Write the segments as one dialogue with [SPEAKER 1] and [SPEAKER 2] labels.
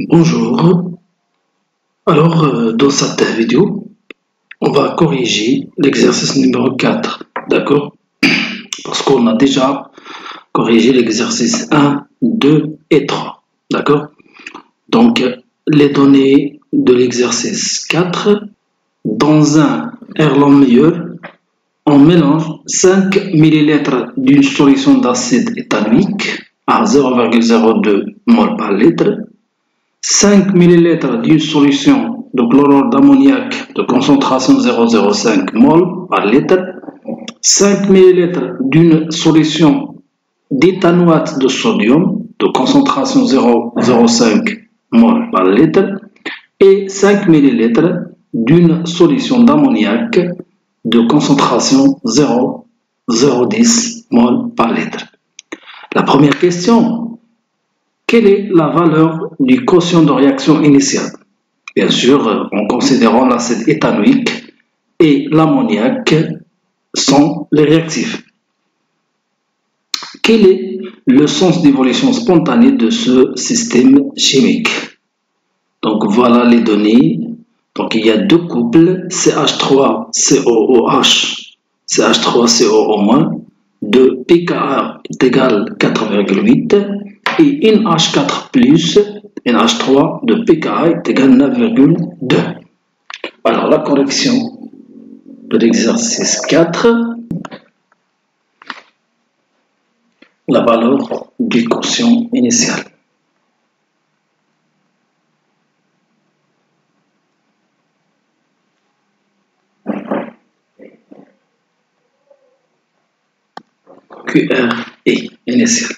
[SPEAKER 1] Bonjour, dans cette vidéo, on va corriger l'exercice numéro 4, d'accord? Parce qu'on a déjà corrigé l'exercice 1, 2 et 3, d'accord? Donc, les données de l'exercice 4, dans un Erlenmeyer, on mélange 5 ml d'une solution d'acide éthanoïque à 0,02 mol par litre, 5 ml d'une solution de chlorure d'ammoniac de concentration 0,05 mol par litre, 5 ml d'une solution d'éthanoate de sodium de concentration 0,05 mol par litre et 5 ml d'une solution d'ammoniac de concentration 0,010 mol par litre. La première question: quelle est la valeur du quotient de réaction initiale? Bien sûr, en considérant l'acide éthanoïque et l'ammoniac sont les réactifs. Quel est le sens d'évolution spontanée de ce système chimique? Donc voilà les données. Donc il y a deux couples CH3COOH, CH3CO- de pKa est égal 4,8 et NH4+, NH3 de pKa est égal 9,2. Alors la correction de l'exercice 4, la valeur du quotient initial. QRI initial.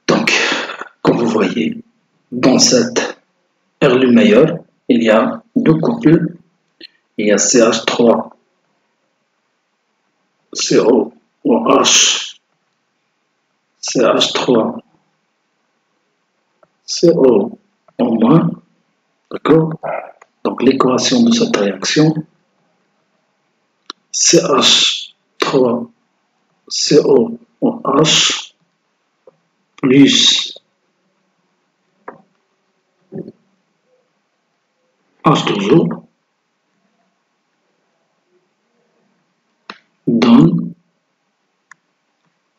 [SPEAKER 1] Donc, comme vous voyez, dans cette Erlenmeyer, il y a deux couples. Il y a CH3 COOH, CH3 CO en moins, d'accord? Donc l'équation de cette réaction, CH3 COOH plus H2O donne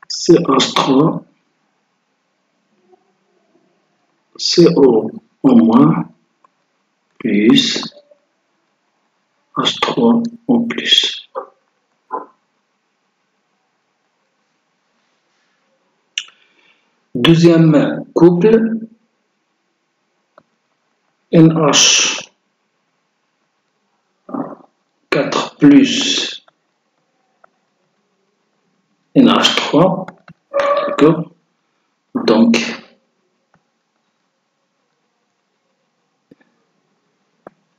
[SPEAKER 1] CH3 CO en moins plus H3 en plus. Deuxième couple, NH4 plus NH3, d'accord? Donc,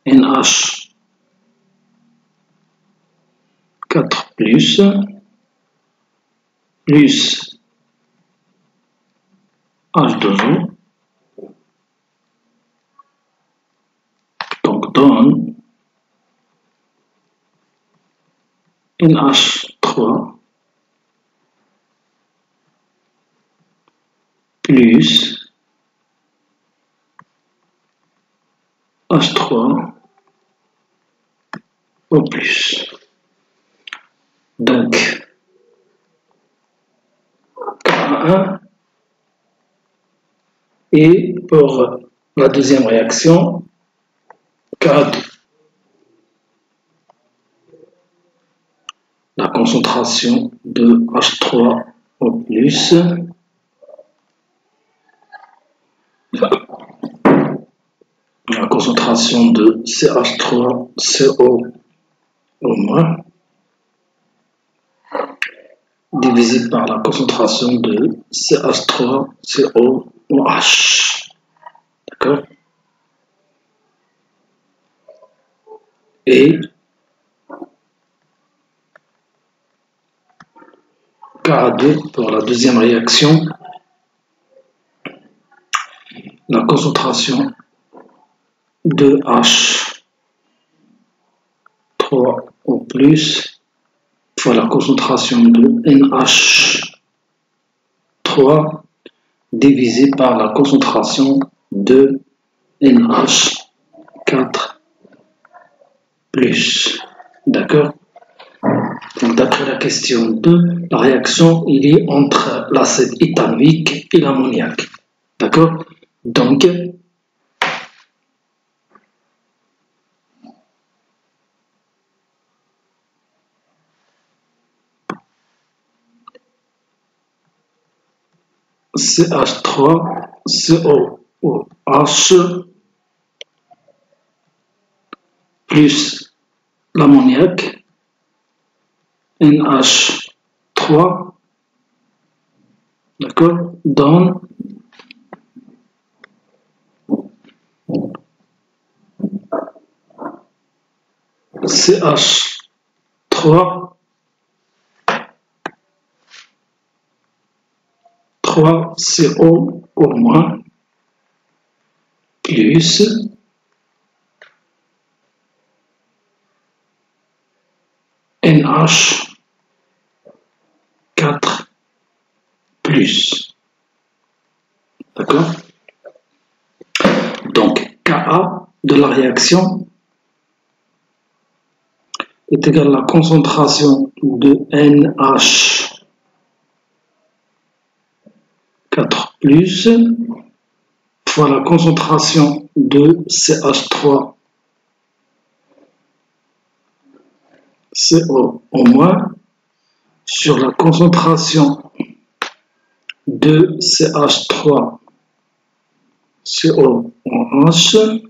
[SPEAKER 1] NH4 plus H2O, donc donne NH3 plus H3 au plus. Donc, K1 et pour la deuxième réaction, K2. La concentration de H3 au plus, la concentration de CH3CO au moins, divisé par la concentration de CH3COOH. D'accord? Et K2 pour la deuxième réaction, la concentration de H3 au plus fois la concentration de NH3 divisé par la concentration de NH4 plus. D'accord? Donc, d'après la question 2, la réaction il est entre l'acide éthanoïque et l'ammoniac. D'accord? Donc, CH3, COOH plus l'ammoniac, NH3, d'accord, donne CH3, 3CO au moins, plus NH4 plus. D'accord? Donc, Ka de la réaction est égal à la concentration de NH4 plus fois la concentration de CH3 CO au moins sur la concentration de CH3 COOH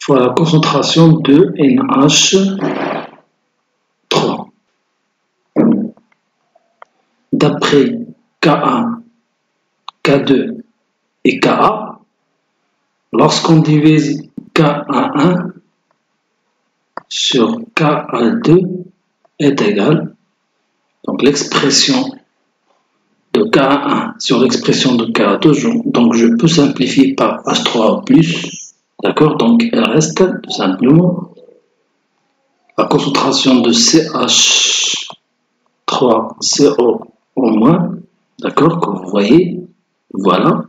[SPEAKER 1] fois la concentration de NH3. D'après K1, K2 et Ka, lorsqu'on divise Ka1 sur Ka2 est égal, donc l'expression de K1 sur l'expression de K2, donc je peux simplifier par H3 plus, d'accord, donc il reste tout simplement la concentration de CH3CO au moins, d'accord, comme vous voyez, voilà,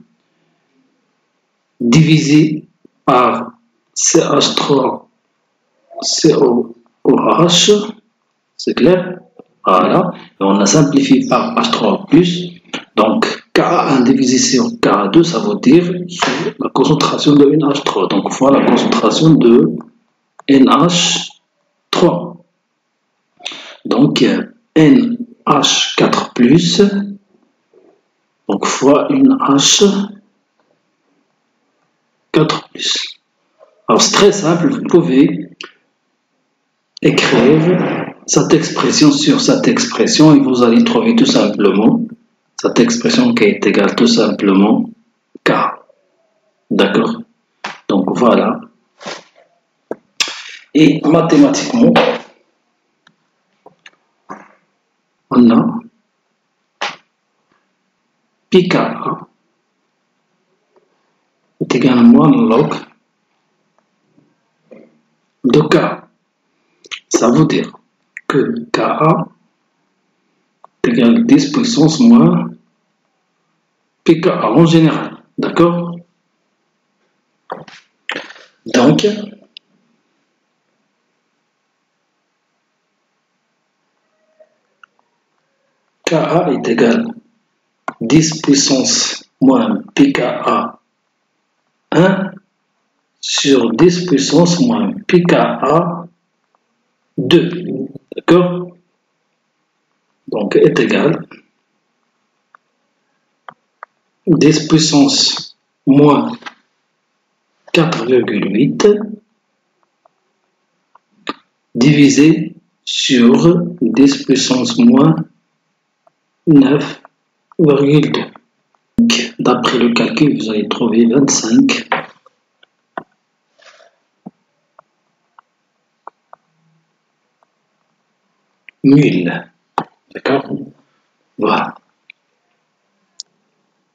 [SPEAKER 1] divisé par CH3COOH, c'est clair? Voilà, et on a simplifié par H3+, donc Ka1 divisé sur Ka2, ça veut dire sur la concentration de NH3, donc fois la concentration de NH3. Donc NH4+, donc fois NH4+. Alors c'est très simple, vous pouvez écrire cette expression sur cette expression et vous allez trouver tout simplement cette expression qui est égale tout simplement K. D'accord? Donc voilà. Et mathématiquement, on a pKa est égal à moins log de K. Ça veut dire que Ka est égal à 10 puissance moins pKa en général. D'accord? Donc, Ka est égal à 10 puissance moins pKa 1 sur 10 puissance moins pKa 2. D'accord? Donc, est égal à 10 puissance moins 4,8 divisé sur 10 puissance moins 9,2. D'après le calcul, vous allez trouver 25 000. D'accord? Voilà.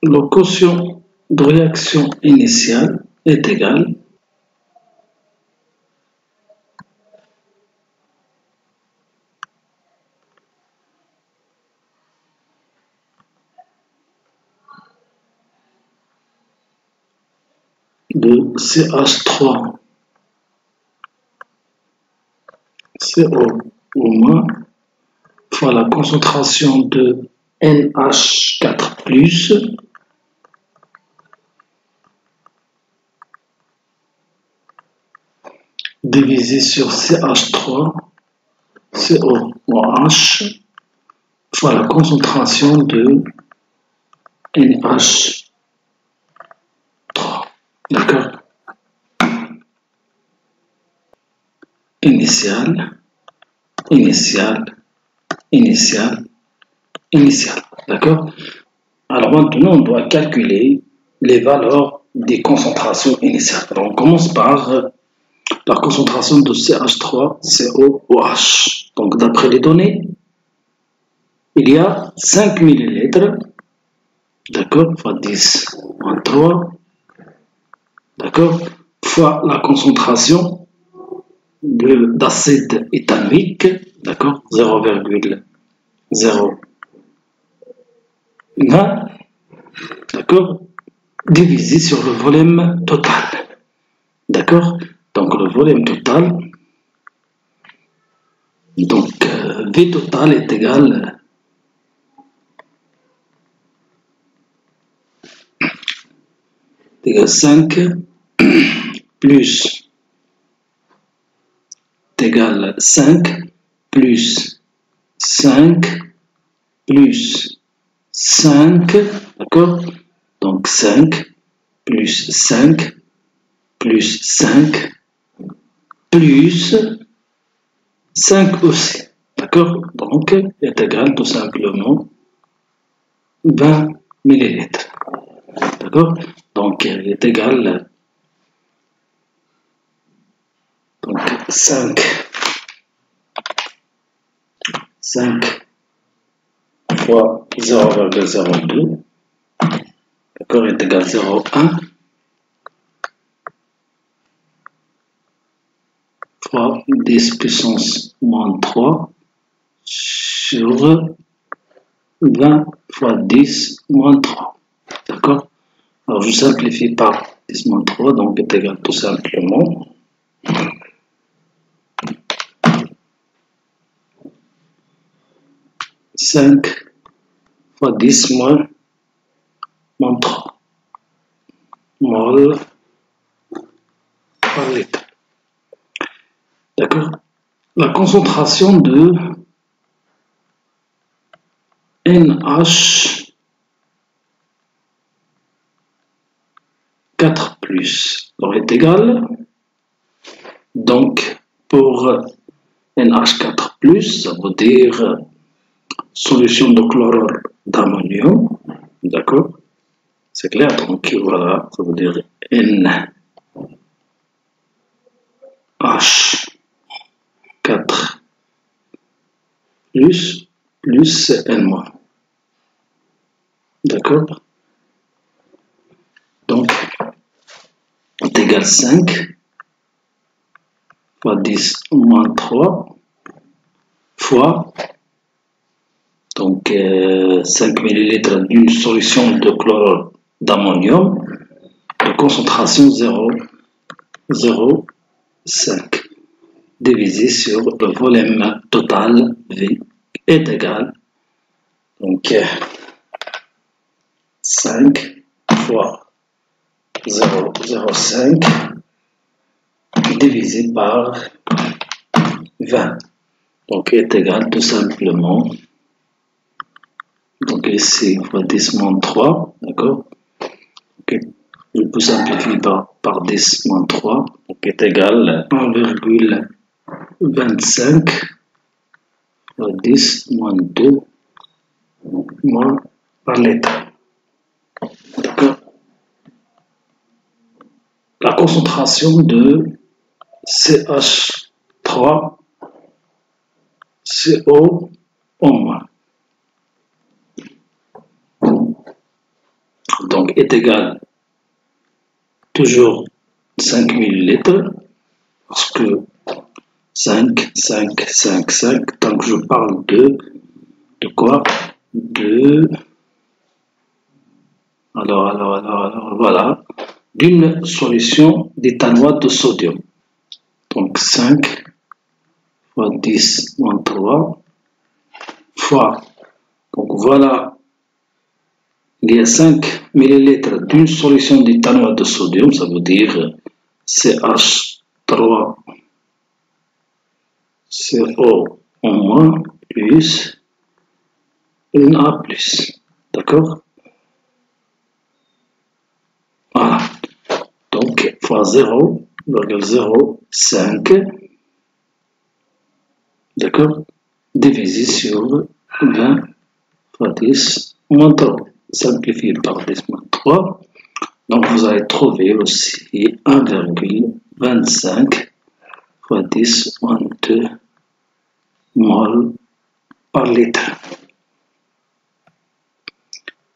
[SPEAKER 1] Le quotient de réaction initiale est égal de CH3 CO au moins fois la concentration de NH4+, divisé sur CH3 COOH fois la concentration de NH3. D'accord? Initial. D'accord? Alors maintenant, on doit calculer les valeurs des concentrations initiales. Alors, on commence par la concentration de CH3COOH. Donc, d'après les données, il y a 5 ml, d'accord, fois 10 moins 3, d'accord, fois la concentration d'acide éthanoïque, d'accord, 0,01, d'accord, divisé sur le volume total, d'accord. Donc le volume total, donc V total est égal à 5 plus égale 5 plus 5 plus 5, d'accord? Donc 5 plus 5 plus 5 plus 5 aussi, d'accord? Donc est égal tout simplement 20 ml, d'accord? Donc est égal donc 5 fois 0,02, d'accord, est égal à 0,1 fois 10 puissance moins 3 sur 20 fois 10 moins 3, d'accord. Alors je simplifie par 10 moins 3, donc est égal tout simplement 5 fois 10 moins 3 mol par litre. D'accord? La concentration de NH4+, est égale, donc pour NH4+, ça veut dire solution de chlorure d'ammonium, d'accord? C'est clair, donc voilà, ça veut dire NH4 plus N-. D'accord? Donc, est égal 5 fois 10 moins 3 fois donc 5 ml d'une solution de chlorure d'ammonium de concentration 0,05 divisé sur le volume total V est égal donc 5 fois 0,05 divisé par 20, donc est égal tout simplement, donc ici fois 10 moins 3, d'accord, okay. Je peux simplifier par 10 moins 3, donc est égal 1,25 fois 10 moins 2 mol par litre, d'accord. La concentration de CH3 CO au moins, donc est égal toujours 5 ml, parce que 5, tant que je parle de quoi? Alors, voilà, d'une solution d'éthanoate de sodium. Donc 5 fois 10 moins 3 fois, donc voilà, il y a 5 ml d'une solution d'éthanoate de sodium, ça veut dire CH3 CO en moins plus une A plus, d'accord? Voilà, donc fois 0,05, d'accord, divisé sur 20 fois 10 moins 3, simplifié par 10 moins 3, donc vous allez trouver aussi 1,25 fois 10 moins 2 mol par litre.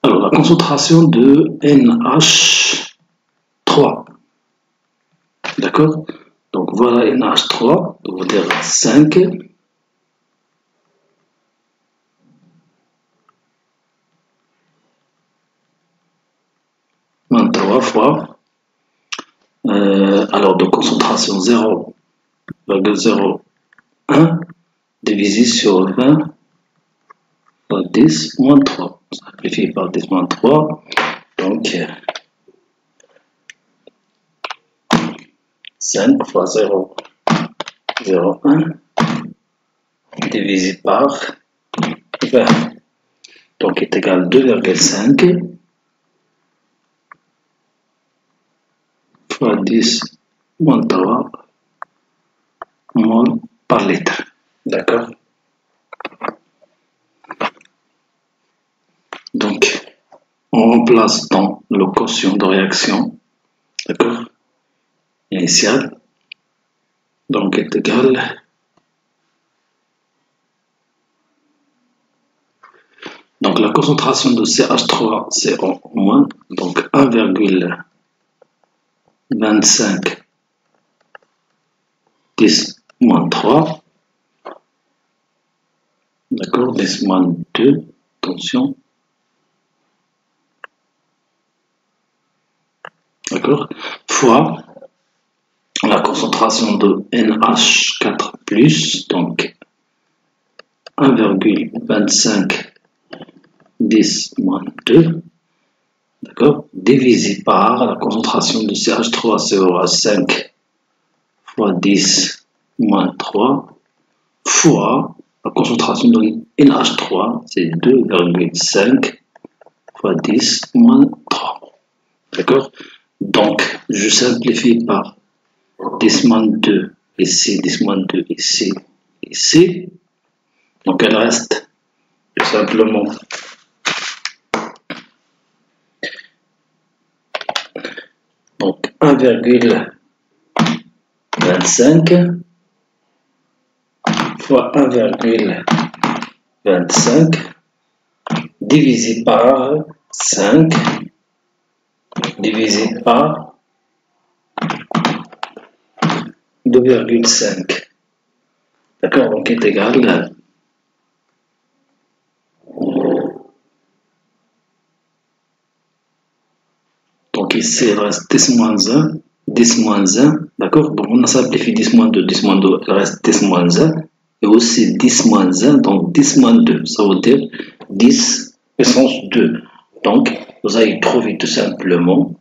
[SPEAKER 1] Alors la concentration de NH3, d'accord, donc voilà NH3, on va dire 5 moins 3 fois, alors de concentration 0,01 divisé sur 20 fois 10 moins 3, simplifié par 10 moins 3, donc 5 fois 0,01 divisé par 20, donc est égal à 2,5 fois 10 moins 3 mol par litre, d'accord. Donc on remplace dans le quotient de réaction, d'accord, initial, donc est égal, donc la concentration de CH3 c'est en moins, donc 1,25 10 moins 3, d'accord, 10 moins 2, attention, d'accord, fois la concentration de NH4+, donc 1,25 10 moins 2, d'accord, divisé par la concentration de CH3COH5 fois 10 moins 3 fois la concentration de NH3, c'est 2,5 fois 10 moins 3, d'accord. Donc je simplifie par 10 moins 2 ici, 10 moins 2 ici, ici, donc elle reste tout simplement donc 1,25 fois 1,25 divisé par 5 divisé par 2,5, d'accord, donc est égal donc ici il reste 10 moins 1, 10 moins 1, d'accord, donc on a simplifié 10 moins 2, 10 moins 2, il reste 10 moins 1, et aussi 10 moins 1, donc 10 moins 2, ça veut dire 10 puissance 2, donc vous allez trouver tout simplement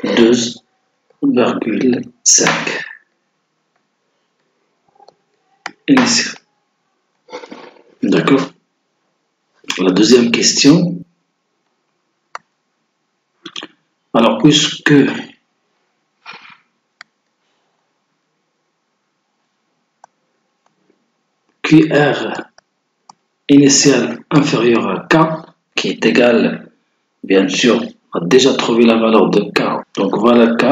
[SPEAKER 1] 2,5 initial. D'accord. La deuxième question. Alors, puisque QR initial inférieur à K, qui est égal, bien sûr, on a déjà trouvé la valeur de K. Donc voilà K.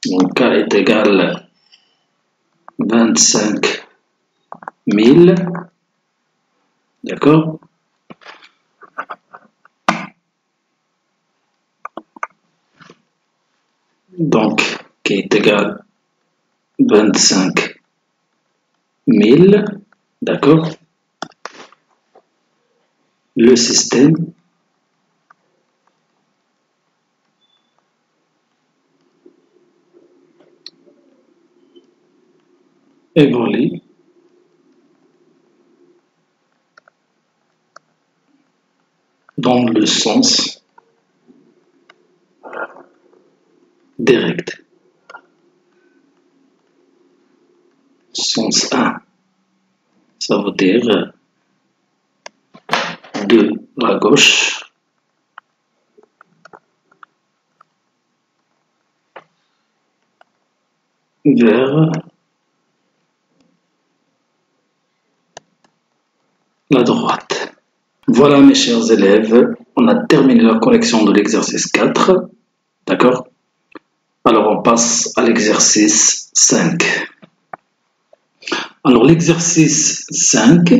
[SPEAKER 1] Donc K est égal à 25 000. D'accord. Donc, qui est égal à 25 000. D'accord. Le système évolue dans le sens direct. Sens 1, ça veut dire de la gauche vers la droite. Voilà mes chers élèves, on a terminé la correction de l'exercice 4. D'accord? Alors on passe à l'exercice 5. Alors l'exercice 5,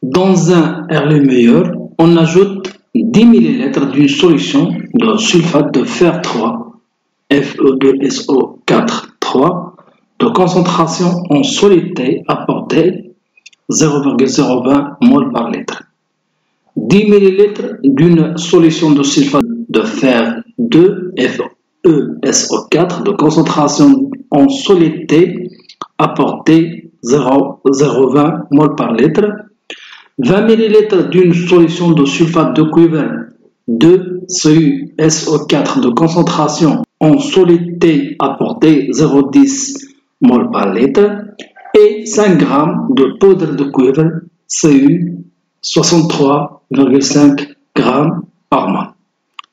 [SPEAKER 1] dans un RLE, on ajoute 10 ml d'une solution de sulfate de fer 3, Fe2SO4 3, de concentration en soluté apportée 0,020 mol par litre. 10 ml d'une solution de sulfate de fer 2, FeSO4, de concentration en soluté apportée 0,020 mol par litre. 20 ml d'une solution de sulfate de cuivre 2, CuSO4, de concentration en soluté apportée 0,10 mol par litre. Et 5 g de poudre de cuivre Cu 63,5 g par mois.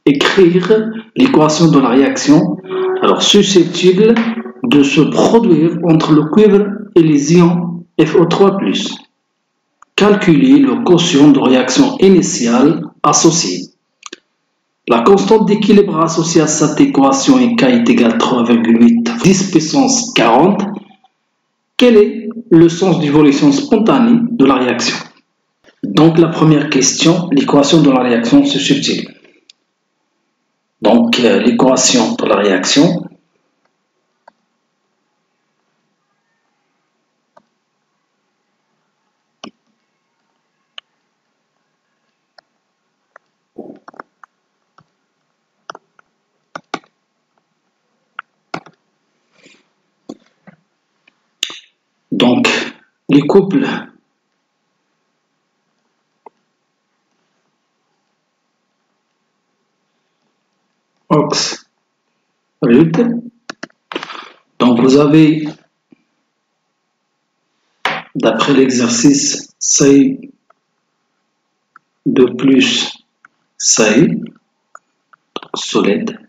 [SPEAKER 1] Écrire l'équation de la réaction alors susceptible de se produire entre le cuivre et les ions FO3+. Calculer le quotient de réaction initiale associé. La constante d'équilibre associée à cette équation est K est égal à 3,8 10 puissance 40. Quel est le sens d'évolution spontanée de la réaction? Donc la première question, l'équation de la réaction susceptible. Donc l'équation de la réaction, donc les couples ox-rud, donc vous avez d'après l'exercice Ci de plus Ci solide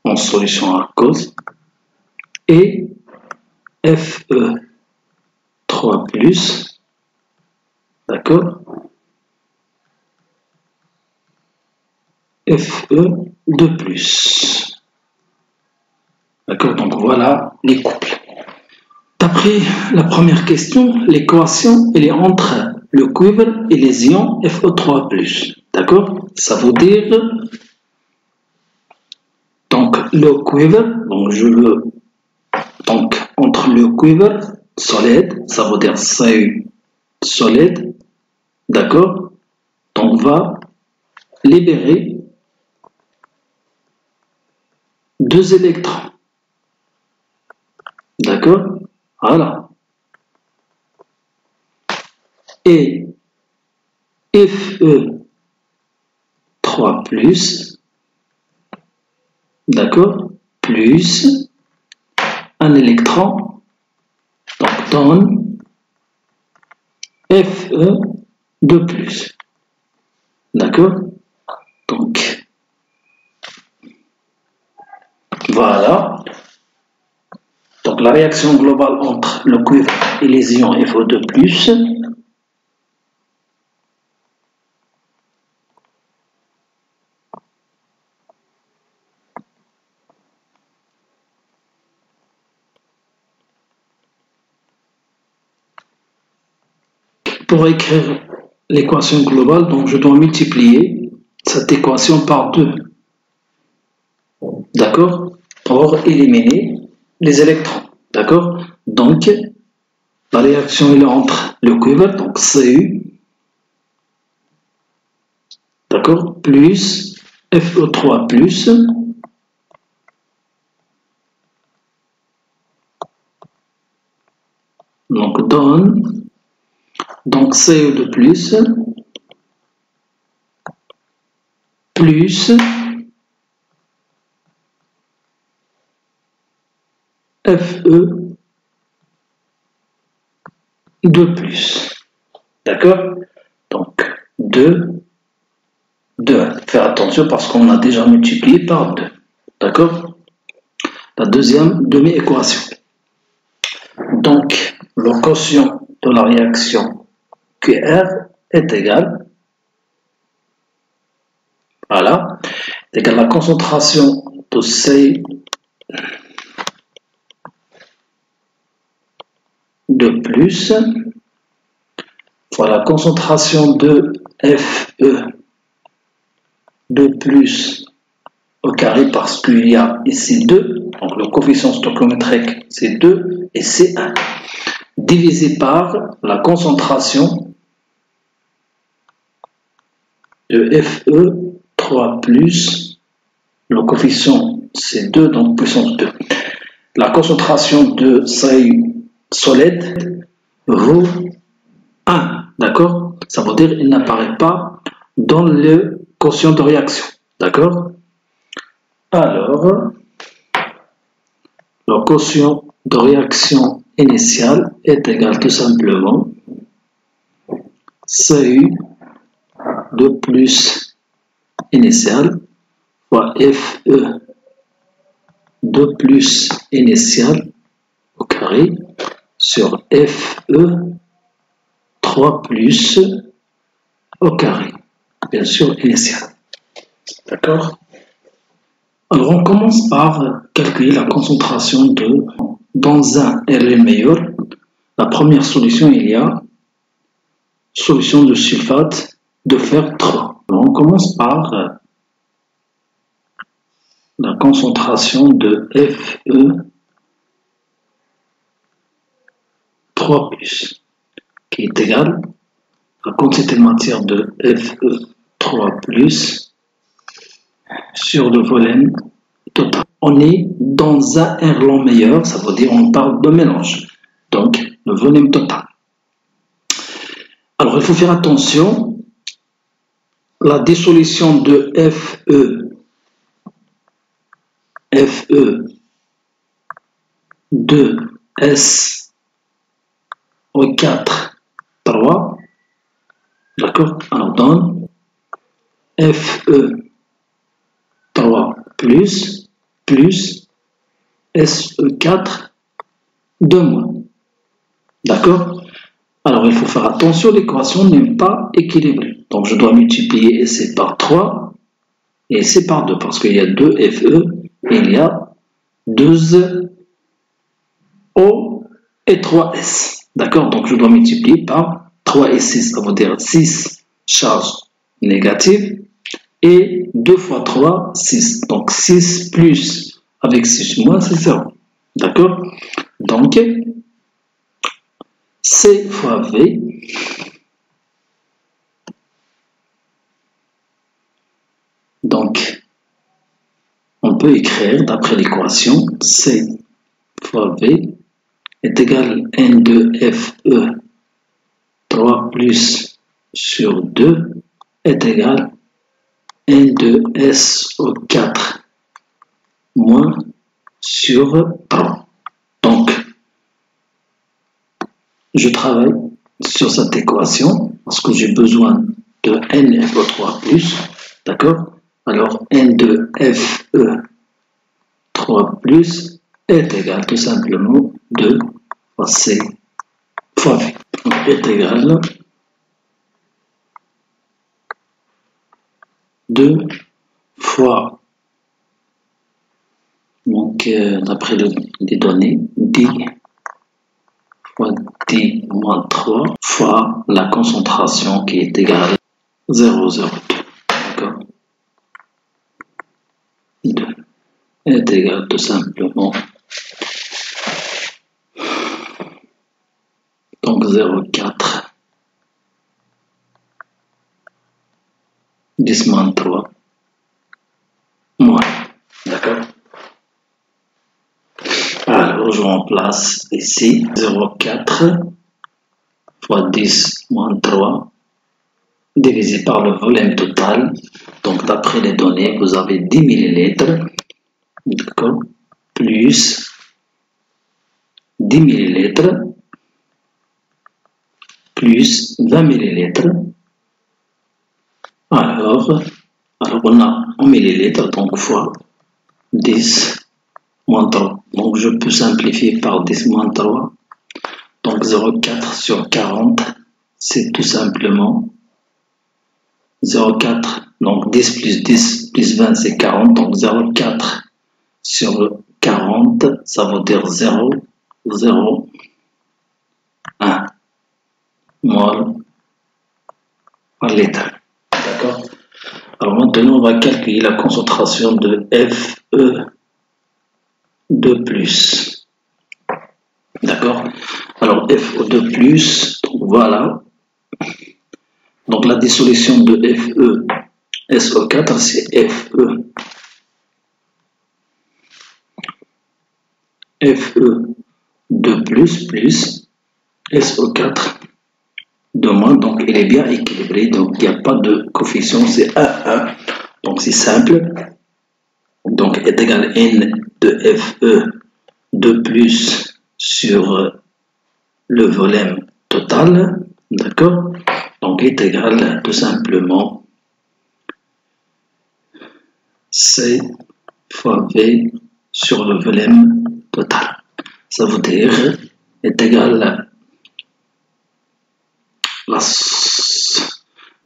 [SPEAKER 1] en solution aqueuse et Fe3+, d'accord, Fe2+. D'accord, donc voilà les couples. D'après la première question, l'équation elle est entre le cuivre et les ions FO3+. D'accord, ça veut dire donc le cuivre, donc je veux donc entre le cuivre solide, ça veut dire Cu solide, d'accord, donc on va libérer 2 électrons, d'accord, voilà, et Fe3+, d'accord, plus un électron, donc donne Fe2+, d'accord, donc voilà, donc la réaction globale entre le cuivre et les ions FO2+, pour écrire l'équation globale, donc je dois multiplier cette équation par 2, d'accord, pour éliminer les électrons, d'accord, donc la réaction est entre le cuivre, donc Cu, d'accord, plus FO3+, Donc donne, donc CE de plus FE de plus. D'accord? Donc 2, 2. Faire attention parce qu'on a déjà multiplié par 2. D'accord? La deuxième demi-équation. Donc, le quotient de la réaction QR est égal, voilà, est égal à la concentration de C de plus fois la concentration de FE de plus au carré parce qu'il y a ici 2, donc le coefficient stoichiométrique c'est 2 et c'est 1, divisé par la concentration de FE 3 plus, le coefficient c'est 2, donc puissance 2. La concentration de seuil solide vaut 1, d'accord? Ça veut dire qu'il n'apparaît pas dans le quotient de réaction, d'accord? Alors, le quotient de réaction initiale est égal tout simplement CU de plus initial fois FE de plus initial au carré sur FE 3 plus au carré, bien sûr initial. D'accord? Alors on commence par calculer la concentration de dans un RL meilleur. La première solution, il y a solution de sulfate de fer 3. Alors on commence par la concentration de Fe 3 plus qui est égale à la quantité de matière de Fe 3 plus sur le volume total. On est dans un RL meilleur, ça veut dire on parle de mélange. Donc le volume total. Alors il faut faire attention, la dissolution de Fe de SO4 3, d'accord, alors donne Fe 3 plus SE4 2 moins, d'accord. Alors il faut faire attention, l'équation n'est pas équilibrée, donc je dois multiplier essai par 3 et essai par 2 parce qu'il y a 2 Fe et il y a 2 O et 3 S, d'accord. Donc je dois multiplier par 3 et 6, ça veut dire 6 charges négatives et 2 fois 3, 6, donc 6 plus avec 6 moins c'est 0, d'accord. Donc C fois V donc on peut écrire d'après l'équation C fois V est égal à N2FE 3 plus sur 2 est égal à N2SO4 moins sur 3. Donc, je travaille sur cette équation parce que j'ai besoin de NFO3 plus, d'accord? Alors, N2FE 3 plus est égal tout simplement 2 fois C fois V. Donc, est égal 2 fois, donc d'après les données, 10 fois 10 moins 3 fois la concentration qui est égale à 0,02. D'accord? 2 est égal tout simplement donc 0,4 10 moins 3 moins. D'accord? Alors je remplace ici 0,4 fois 10 moins 3 divisé par le volume total. Donc d'après les données, vous avez 10 millilitres, d'accord, plus 10 millilitres, plus 20 millilitres. Alors on a 1 millilitre, donc fois 10 moins 3. Donc je peux simplifier par 10 moins 3. Donc 0,4 sur 40, c'est tout simplement 0,4. Donc 10 plus 10 plus 20, c'est 40. Donc 0,4 sur 40, ça veut dire 0,01 mol par litre. D'accord? Alors maintenant, on va calculer la concentration de Fe2+. D'accord? Alors FO2+, donc voilà. Donc la dissolution de FeSO4, c'est Fe2 plus SO4 de moins, donc il est bien équilibré, donc il n'y a pas de coefficient, c'est 1. Donc c'est simple. Donc est égal à N de Fe2 plus sur le volume total, d'accord? Donc est égal tout simplement C fois V sur le volume total. Ça veut dire est égal à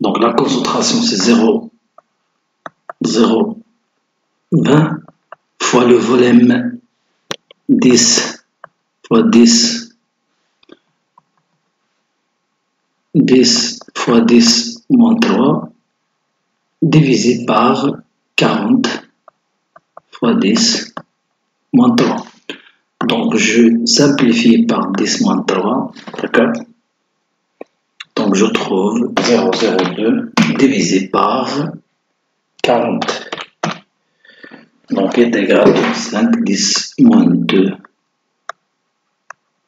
[SPEAKER 1] donc la concentration c'est 0,20 fois le volume 10 fois 10 fois 10 moins 3 divisé par 40 fois 10 moins 3. Donc je simplifie par 10 moins 3, d'accord? Donc je trouve 0,02 divisé par 40. Donc est égal à 5, 10 moins 2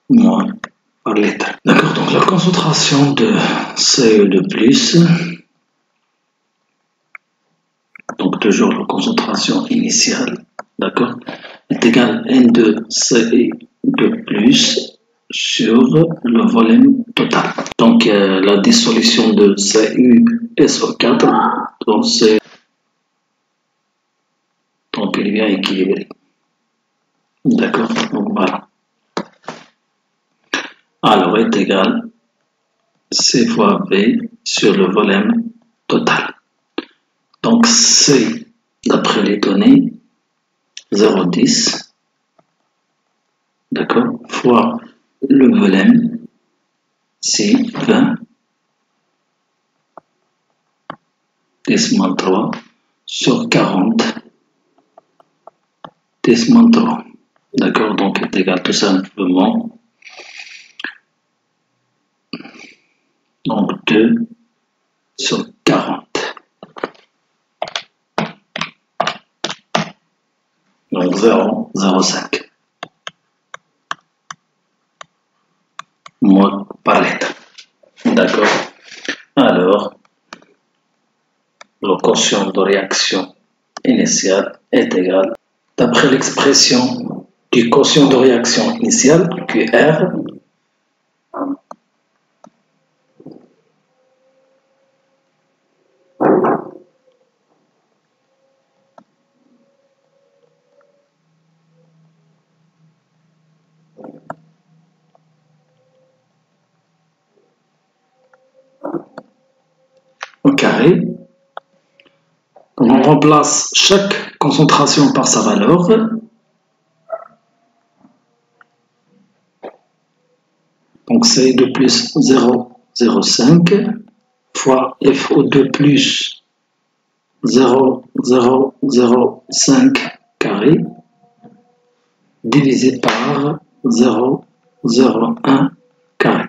[SPEAKER 1] moins par litre. D'accord, donc la concentration de CE2+, donc toujours la concentration initiale, d'accord, est égale à N de CE2+, sur le volume total. Donc la dissolution de CuSO4, donc il est bien équilibré. D'accord, donc voilà. Alors est égal C fois V sur le volume total. Donc C, d'après les données, 0,10, d'accord, fois le volume, c'est 20, 10 moins 3, sur 40, 10 moins 3. D'accord, donc est égal tout simplement, donc 2 sur 40. Donc 0,05 mol par litre. D'accord. Alors, le quotient de réaction initiale est égal, d'après l'expression du quotient de réaction initiale, QR, au carré. On remplace chaque concentration par sa valeur. Donc CE2 plus 0,05 fois FO2 plus 0,005 carré divisé par 0,01 carré.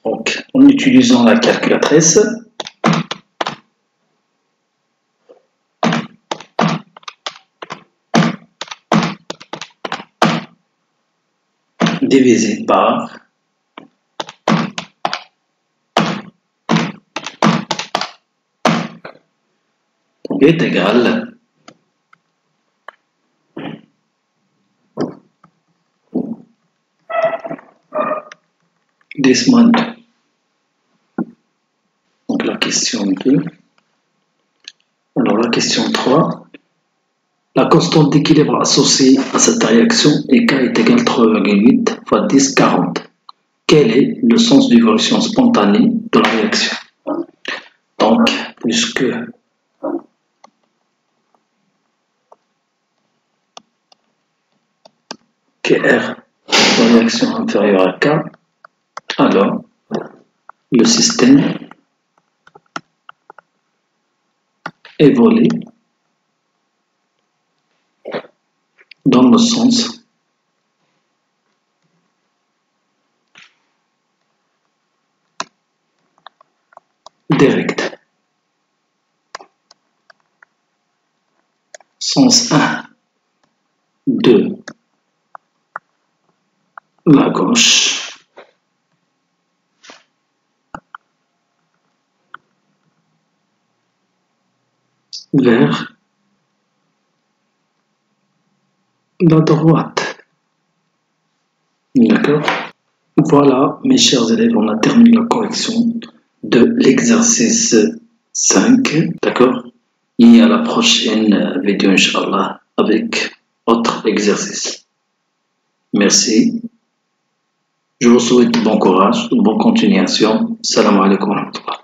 [SPEAKER 1] Donc en utilisant la calculatrice, divisé par est égal this month. Donc la question 2. Alors la question 3. La constante d'équilibre associée à cette réaction est K est égal 3,8 fois 10, 40. Quel est le sens d'évolution spontanée de la réaction? Donc, puisque QR de réaction inférieure à K, alors le système évolue dans le sens direct. Sens 1 de la gauche vers la droite. D'accord? Voilà, mes chers élèves, on a terminé la correction de l'exercice 5. D'accord? Et à la prochaine vidéo, Inch'Allah, avec autre exercice. Merci. Je vous souhaite bon courage, bonne continuation. Salam alaikum wa rahmatullah.